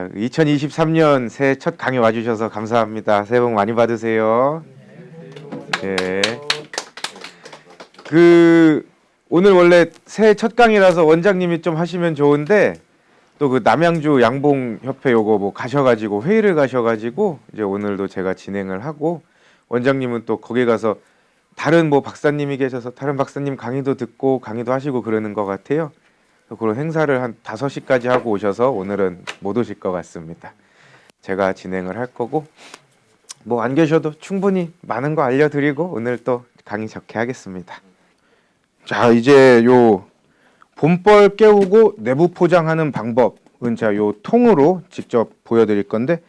자, 2023년 새해 첫 강의 와주셔서 감사합니다. 새해 복 많이 받으세요. 네. 오늘 원래 새해 첫 강의라서 원장님이 좀 하시면 좋은데 또 그 남양주 양봉협회 요거 뭐 가셔가지고 회의를 가셔가지고 이제 오늘도 제가 진행을 하고 원장님은 또 거기 가서 다른 뭐 박사님이 계셔서 다른 박사님 강의도 듣고 강의도 하시고 그러는 것 같아요. 그런 행사를 한 5시까지 하고 오셔서 오늘은 못 오실 것 같습니다. 제가 진행을 할 거고 뭐 안 계셔도 충분히 많은 거 알려드리고 오늘 또 강의 적게 하겠습니다. 자, 이제 요 봄벌 깨우고 내부 포장하는 방법은 자, 요 통으로 직접 보여드릴 건데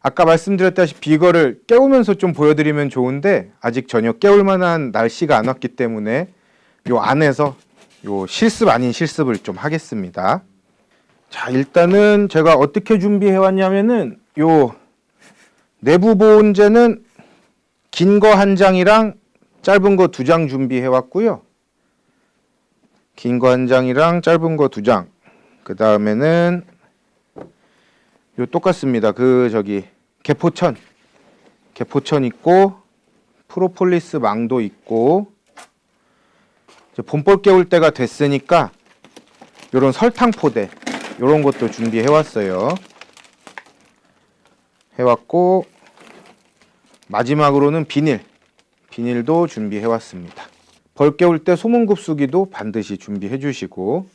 아까 말씀드렸다시피 이거를 깨우면서 좀 보여드리면 좋은데 아직 전혀 깨울 만한 날씨가 안 왔기 때문에 요 안에서 요 실습 아닌 실습을 좀 하겠습니다. 자, 일단은 제가 어떻게 준비해 왔냐면은 요 내부 보온재는 긴 거 1장이랑 짧은 거 2장 준비해 왔고요. 긴 거 1장이랑 짧은 거 2장. 그 다음에는 요 똑같습니다. 개포천 있고 프로폴리스 망도 있고 이제 봄벌 깨울 때가 됐으니까 요런 설탕 포대 요런 것도 준비해 왔어요. 해왔고 마지막으로는 비닐도 준비해 왔습니다. 벌 깨울 때 소문급수기도 반드시 준비해 주시고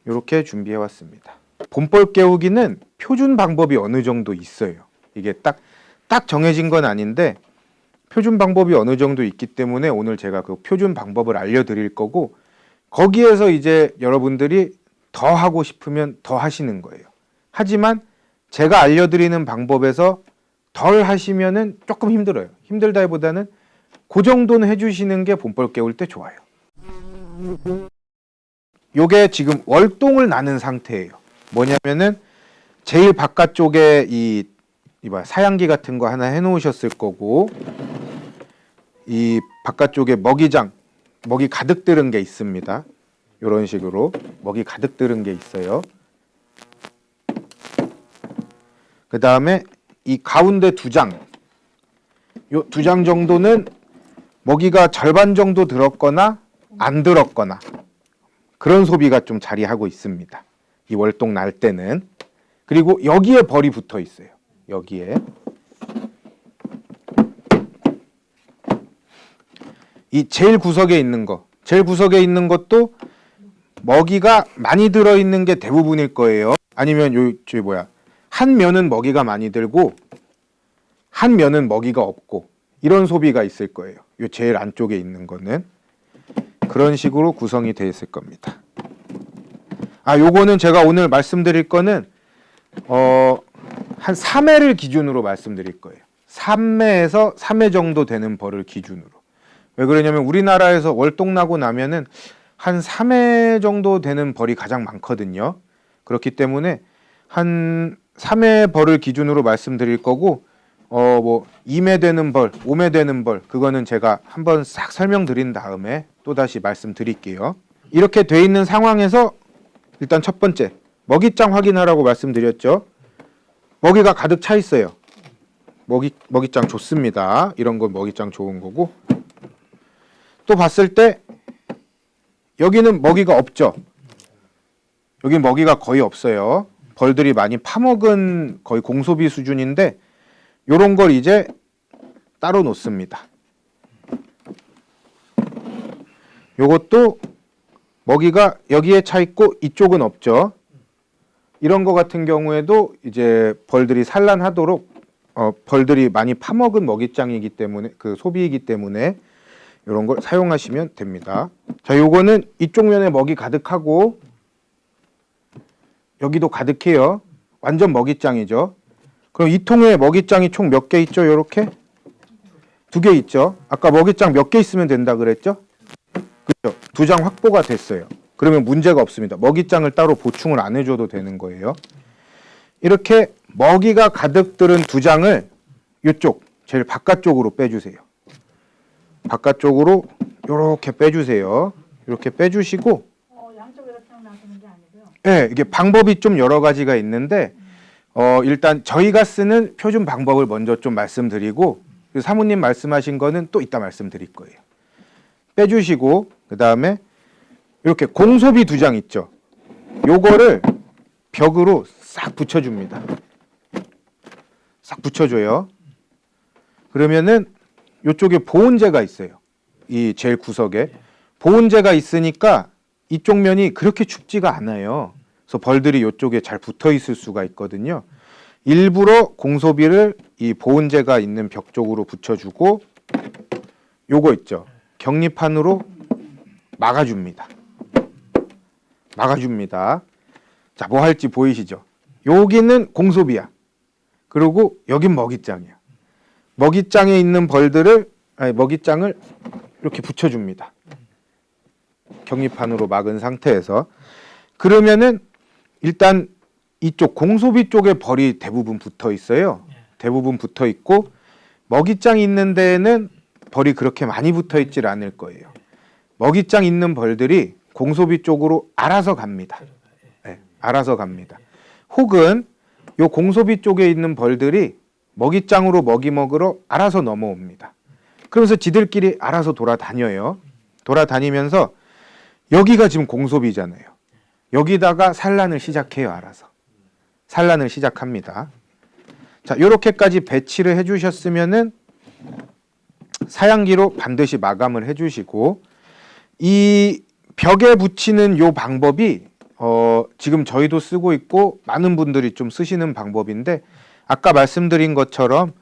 이렇게 준비해 왔습니다. 봄벌 깨우기는 표준 방법이 어느 정도 있어요. 이게 딱 정해진 건 아닌데 표준 방법이 어느 정도 있기 때문에 오늘 제가 그 표준 방법을 알려드릴 거고 거기에서 이제 여러분들이 더 하고 싶으면 더 하시는 거예요. 하지만 제가 알려드리는 방법에서 덜 하시면은 조금 힘들어요. 힘들다기보다는 그 정도는 해주시는 게 봄벌 깨울 때 좋아요. 요게 지금 월동을 나는 상태예요. 뭐냐면은 제일 바깥쪽에 이 사양기 같은 거 하나 해놓으셨을 거고 이 바깥쪽에 먹이 가득 들은 게 있습니다. 이런 식으로 먹이 가득 들은 게 있어요. 그 다음에 이 가운데 2장, 요 2장 정도는 먹이가 절반 정도 들었거나 안 들었거나 그런 소비가 좀 자리하고 있습니다. 이 월동 날 때는. 그리고 여기에 벌이 붙어 있어요. 여기에. 이 제일 구석에 있는 것도 먹이가 많이 들어있는 게 대부분일 거예요. 아니면 한 면은 먹이가 많이 들고 한 면은 먹이가 없고 이런 소비가 있을 거예요. 요 제일 안쪽에 있는 거는 그런 식으로 구성이 되어 있을 겁니다. 요거는 제가 오늘 말씀드릴 거는 한 3회를 기준으로 말씀드릴 거예요. 3회에서 3회 정도 되는 벌을 기준으로. 왜 그러냐면 우리나라에서 월동 나고 나면은 한 3회 정도 되는 벌이 가장 많거든요. 그렇기 때문에 한 3회 벌을 기준으로 말씀드릴 거고 2매 되는 벌, 5매 되는 벌 그거는 제가 한번 싹 설명드린 다음에 또다시 말씀드릴게요. 이렇게 돼 있는 상황에서 일단 첫 번째 먹이장 확인하라고 말씀드렸죠. 먹이가 가득 차 있어요. 먹이장 좋습니다. 이런 건 먹이장 좋은 거고 또 봤을 때 여기는 먹이가 없죠. 여기 먹이가 거의 없어요. 벌들이 많이 파먹은 거의 공소비 수준인데 요런 걸 이제 따로 놓습니다. 요것도 먹이가 여기에 차 있고 이쪽은 없죠. 이런 거 같은 경우에도 이제 벌들이 산란하도록 벌들이 많이 파먹은 먹이장이기 때문에 그 소비이기 때문에 이런 걸 사용하시면 됩니다. 자, 요거는 이쪽 면에 먹이 가득하고 여기도 가득해요. 완전 먹이장이죠. 그럼 이 통에 먹이장이 총 몇 개 있죠? 요렇게 2개 있죠. 아까 먹이장 몇 개 있으면 된다 그랬죠? 그렇죠. 2장 확보가 됐어요. 그러면 문제가 없습니다. 먹이장을 따로 보충을 안 해줘도 되는 거예요. 이렇게 먹이가 가득 들은 2장을 이쪽 제일 바깥쪽으로 빼주세요. 바깥쪽으로 이렇게 빼주세요. 이렇게 빼주시고 양쪽으로 이렇게 놔두는 게 아니고요. 네, 이게 방법이 좀 여러 가지가 있는데 일단 저희가 쓰는 표준 방법을 먼저 좀 말씀드리고 사모님 말씀하신 거는 또 이따 말씀드릴 거예요. 빼주시고 그 다음에 이렇게 공소비 2장 있죠. 요거를 벽으로 싹 붙여줍니다. 싹 붙여줘요. 그러면은 이쪽에 보온재가 있어요. 이 제일 구석에 보온재가 있으니까 이쪽 면이 그렇게 춥지가 않아요. 그래서 벌들이 이쪽에 잘 붙어 있을 수가 있거든요. 일부러 공소비를 이 보온재가 있는 벽 쪽으로 붙여주고 요거 있죠. 격리판으로 막아줍니다. 막아줍니다. 자, 뭐 할지 보이시죠? 여기는 공소비야. 그리고 여긴 먹이장이야. 먹이장에 있는 벌들을 먹이장을 이렇게 붙여줍니다. 격리판으로 막은 상태에서. 그러면은 일단 이쪽 공소비 쪽에 벌이 대부분 붙어 있어요. 대부분 붙어 있고 먹이장 있는 데에는 벌이 그렇게 많이 붙어 있질 않을 거예요. 먹이장 있는 벌들이 공소비 쪽으로 알아서 갑니다. 네, 알아서 갑니다. 혹은 요 공소비 쪽에 있는 벌들이 먹이장으로 먹이 먹으러 알아서 넘어옵니다. 그러면서 지들끼리 알아서 돌아다녀요. 돌아다니면서 여기가 지금 공소비잖아요. 여기다가 산란을 시작해요. 알아서. 산란을 시작합니다. 자, 요렇게까지 배치를 해주셨으면은 사양기로 반드시 마감을 해주시고 이 벽에 붙이는 요 방법이 지금 저희도 쓰고 있고 많은 분들이 좀 쓰시는 방법인데 아까 말씀드린 것처럼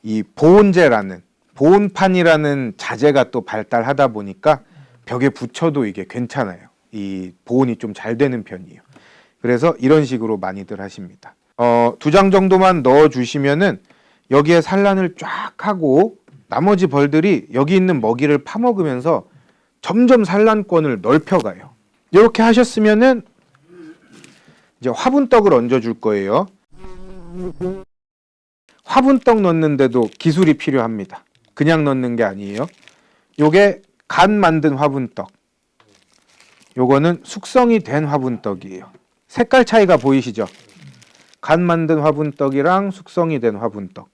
이 보온재라는 보온판이라는 자재가 또 발달하다 보니까 벽에 붙여도 이게 괜찮아요. 이 보온이 좀 잘 되는 편이에요. 그래서 이런 식으로 많이들 하십니다. 2장 정도만 넣어 주시면은 여기에 산란을 쫙 하고 나머지 벌들이 여기 있는 먹이를 파먹으면서 점점 산란권을 넓혀가요. 이렇게 하셨으면은 이제 화분떡을 얹어 줄 거예요. 화분떡 넣는데도 기술이 필요합니다. 그냥 넣는 게 아니에요. 요게 간 만든 화분떡. 요거는 숙성이 된 화분떡이에요. 색깔 차이가 보이시죠? 간 만든 화분떡이랑 숙성이 된 화분떡.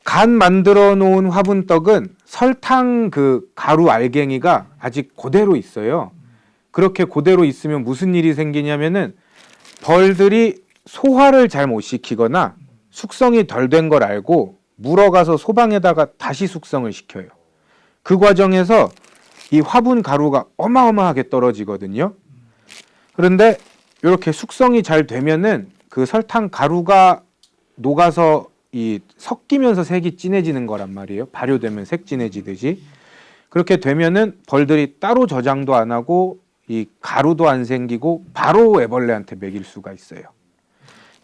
간 만들어 놓은 화분떡은 설탕 그 가루 알갱이가 아직 그대로 있어요. 그렇게 그대로 있으면 무슨 일이 생기냐면은 벌들이 소화를 잘 못 시키거나 숙성이 덜 된 걸 알고 물어가서 소방에다가 다시 숙성을 시켜요. 그 과정에서 이 화분 가루가 어마어마하게 떨어지거든요. 그런데 이렇게 숙성이 잘 되면은 그 설탕 가루가 녹아서 이 섞이면서 색이 진해지는 거란 말이에요. 발효되면 색 진해지듯이. 그렇게 되면은 벌들이 따로 저장도 안 하고 이 가루도 안 생기고 바로 애벌레한테 먹일 수가 있어요.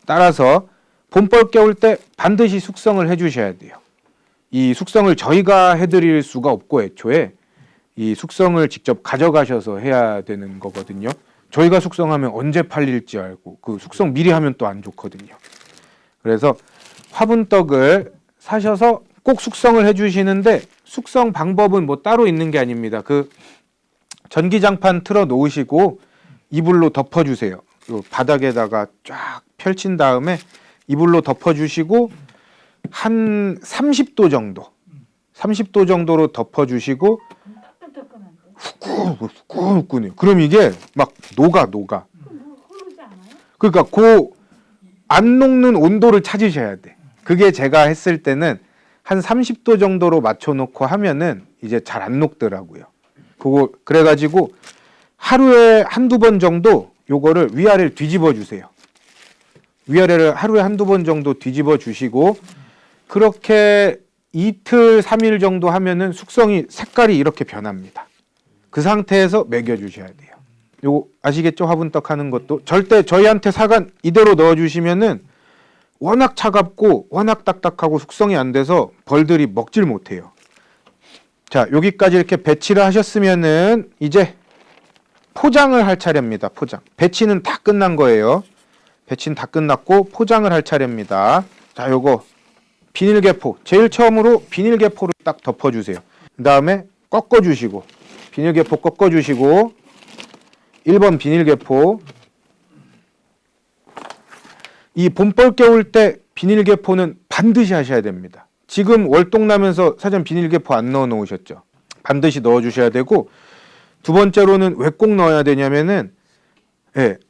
따라서 봄벌 깨울 때 반드시 숙성을 해주셔야 돼요. 이 숙성을 저희가 해드릴 수가 없고 애초에 이 숙성을 직접 가져가셔서 해야 되는 거거든요. 저희가 숙성하면 언제 팔릴지 알고 그 숙성 미리 하면 또 안 좋거든요. 그래서 화분떡을 사셔서 꼭 숙성을 해주시는데 숙성 방법은 뭐 따로 있는 게 아닙니다. 그 전기장판 틀어 놓으시고 이불로 덮어주세요. 그 바닥에다가 쫙 펼친 다음에 이불로 덮어주시고 한 30도 정도로 덮어주시고 후끈후끈해요. 그럼 이게 막 녹아. 그러니까 그 안 녹는 온도를 찾으셔야 돼. 그게 제가 했을 때는 한 30도 정도로 맞춰놓고 하면은 이제 잘 안 녹더라고요. 그래가지고 하루에 한두 번 정도 요거를 위아래를 뒤집어 주세요. 위아래를 하루에 한두 번 정도 뒤집어 주시고 그렇게 이틀, 3일 정도 하면은 숙성이 색깔이 이렇게 변합니다. 그 상태에서 먹여 주셔야 돼요. 요거 아시겠죠? 화분떡 하는 것도 절대 저희한테 사간 이대로 넣어 주시면은 워낙 차갑고 워낙 딱딱하고 숙성이 안 돼서 벌들이 먹질 못해요. 자, 여기까지 이렇게 배치를 하셨으면은 이제 포장을 할 차례입니다. 포장. 배치는 다 끝난 거예요. 배치는 다 끝났고 포장을 할 차례입니다. 자, 요거 비닐계포. 제일 처음으로 비닐계포를 딱 덮어주세요. 그 다음에 꺾어주시고 비닐계포 꺾어주시고 1번 비닐계포 이 봄벌 겨울 때 비닐개포는 반드시 하셔야 됩니다. 지금 월동나면서 사전 비닐개포 안 넣어 놓으셨죠? 반드시 넣어 주셔야 되고, 두 번째로는 왜 꼭 넣어야 되냐면은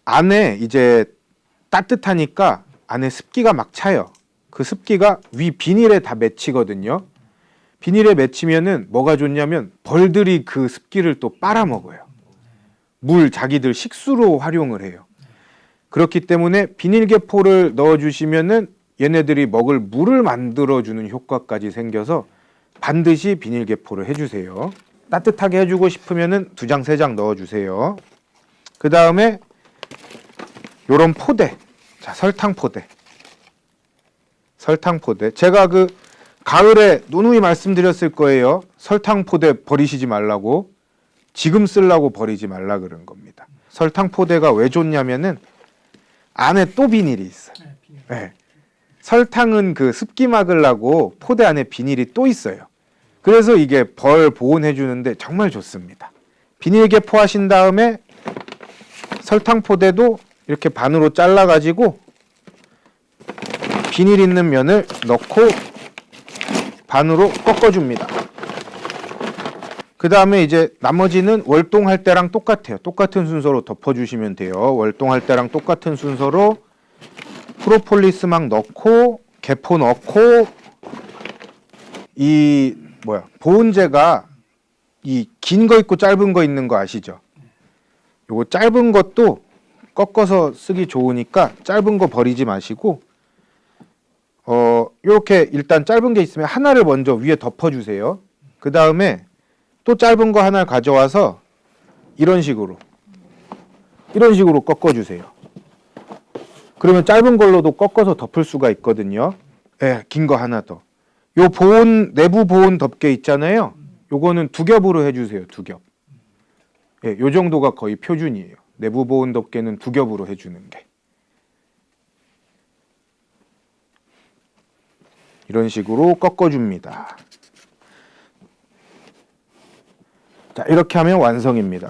안에 이제 따뜻하니까 안에 습기가 막 차요. 그 습기가 위 비닐에 다 맺히거든요. 비닐에 맺히면은 뭐가 좋냐면 벌들이 그 습기를 또 빨아먹어요. 물 자기들 식수로 활용을 해요. 그렇기 때문에 비닐개포를 넣어주시면은 얘네들이 먹을 물을 만들어주는 효과까지 생겨서 반드시 비닐개포를 해주세요. 따뜻하게 해주고 싶으면은 2장, 3장 넣어주세요. 그 다음에 요런 포대, 자 설탕 포대. 설탕 포대. 제가 그 가을에 누누이 말씀드렸을 거예요. 설탕 포대 버리시지 말라고. 지금 쓰려고 버리지 말라 그런 겁니다. 설탕 포대가 왜 좋냐면은 안에 또 비닐이 있어요. 네. 설탕은 그 습기 막으려고 포대 안에 비닐이 또 있어요. 그래서 이게 벌 보온해 주는데 정말 좋습니다. 비닐 개포하신 다음에 설탕 포대도 이렇게 반으로 잘라 가지고 비닐 있는 면을 넣고 반으로 꺾어줍니다. 그 다음에 이제 나머지는 월동할 때랑 똑같아요. 똑같은 순서로 덮어주시면 돼요. 월동할 때랑 똑같은 순서로 프로폴리스막 넣고 개포 넣고 이 보온재가 이 긴 거 있고 짧은 거 있는 거 아시죠? 요거 짧은 것도 꺾어서 쓰기 좋으니까 짧은 거 버리지 마시고 요렇게 일단 짧은 게 있으면 하나를 먼저 위에 덮어주세요. 그 다음에 또 짧은 거 하나 가져와서 이런 식으로 꺾어주세요. 그러면 짧은 걸로도 꺾어서 덮을 수가 있거든요. 긴 거 하나 더. 요 보온, 내부 보온 덮개 있잖아요. 요거는 2겹으로 해주세요. 2겹. 요 정도가 거의 표준이에요. 내부 보온 덮개는 2겹으로 해주는 게. 이런 식으로 꺾어줍니다. 자, 이렇게 하면 완성입니다.